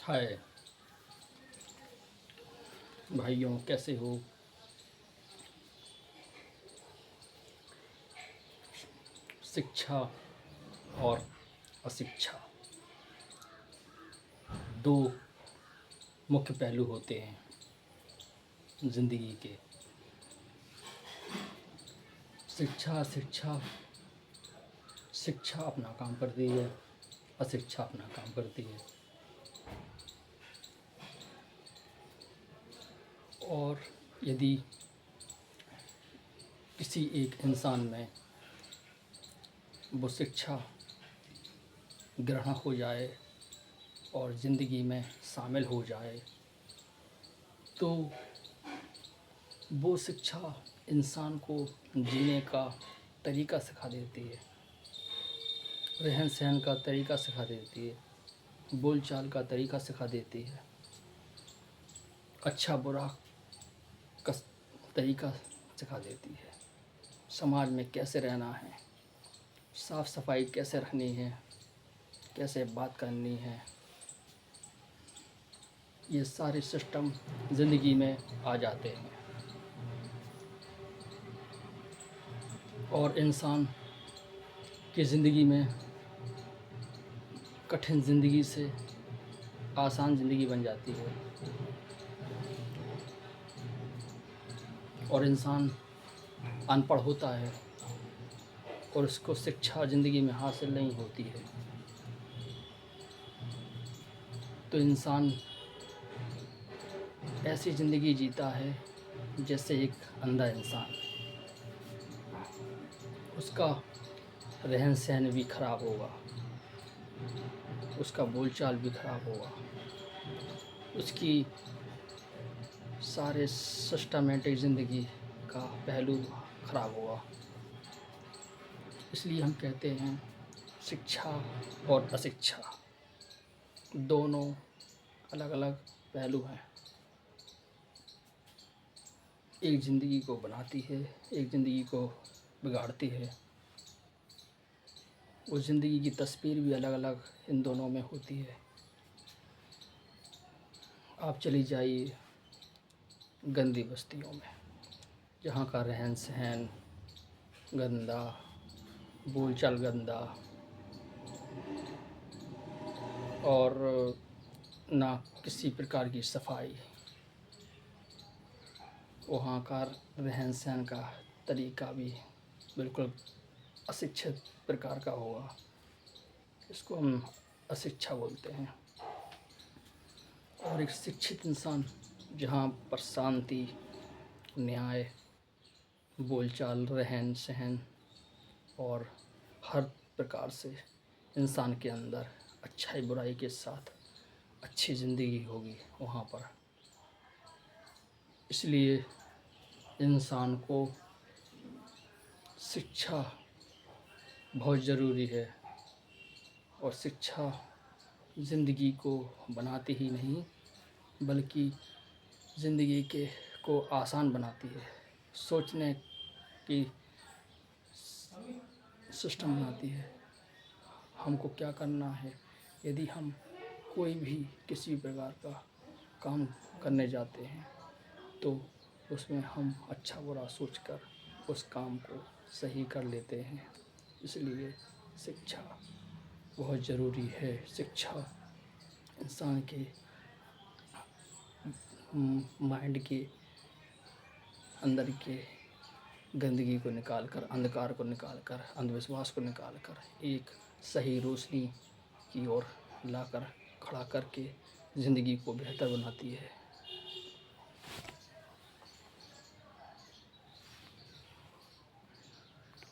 हाय भाइयों, कैसे हो? शिक्षा और अशिक्षा दो मुख्य पहलू होते हैं ज़िंदगी के। शिक्षा शिक्षा शिक्षा अपना काम करती है, अशिक्षा अपना काम करती है। और यदि किसी एक इंसान में वो शिक्षा ग्रहण हो जाए और ज़िंदगी में शामिल हो जाए तो वो शिक्षा इंसान को जीने का तरीका सिखा देती है, रहन सहन का तरीका सिखा देती है, बोल चाल का तरीका सिखा देती है, अच्छा बुरा का तरीका सिखा देती है, समाज में कैसे रहना है, साफ़ सफाई कैसे रखनी है, कैसे बात करनी है। ये सारे सिस्टम ज़िंदगी में आ जाते हैं और इंसान की ज़िंदगी में कठिन ज़िंदगी से आसान ज़िंदगी बन जाती है और इंसान अनपढ़ होता है और उसको शिक्षा ज़िंदगी में हासिल नहीं होती है तो इंसान ऐसी ज़िंदगी जीता है जैसे एक अंधा इंसान। उसका रहन सहन भी ख़राब होगा, उसका बोलचाल भी ख़राब होगा, उसकी सारे सिस्टमेटिक ज़िंदगी का पहलू ख़राब होगा। इसलिए हम कहते हैं शिक्षा और अशिक्षा दोनों अलग अलग पहलू हैं। एक ज़िंदगी को बनाती है, एक ज़िंदगी को बिगाड़ती है। उस ज़िंदगी की तस्वीर भी अलग अलग इन दोनों में होती है। आप चली जाइए गंदी बस्तियों में, जहाँ का रहन सहन गंदा, बोलचाल गंदा और ना किसी प्रकार की सफाई, वहाँ का रहन सहन का तरीका भी बिल्कुल अशिक्षित प्रकार का होगा। इसको हम अशिक्षा बोलते हैं। और एक शिक्षित इंसान जहाँ पर शांति, न्याय, बोलचाल, रहन सहन और हर प्रकार से इंसान के अंदर अच्छाई बुराई के साथ अच्छी ज़िंदगी होगी वहाँ पर। इसलिए इंसान को शिक्षा बहुत ज़रूरी है और शिक्षा ज़िंदगी को बनाती ही नहीं बल्कि ज़िंदगी को आसान बनाती है, सोचने की सिस्टम बनाती है। हमको क्या करना है, यदि हम कोई भी किसी प्रकार का काम करने जाते हैं तो उसमें हम अच्छा बुरा सोचकर उस काम को सही कर लेते हैं। इसलिए शिक्षा बहुत ज़रूरी है। शिक्षा इंसान के माइंड के अंदर के गंदगी को निकाल कर, अंधकार को निकाल कर, अंधविश्वास को निकाल कर एक सही रोशनी की ओर लाकर खड़ा करके ज़िंदगी को बेहतर बनाती है।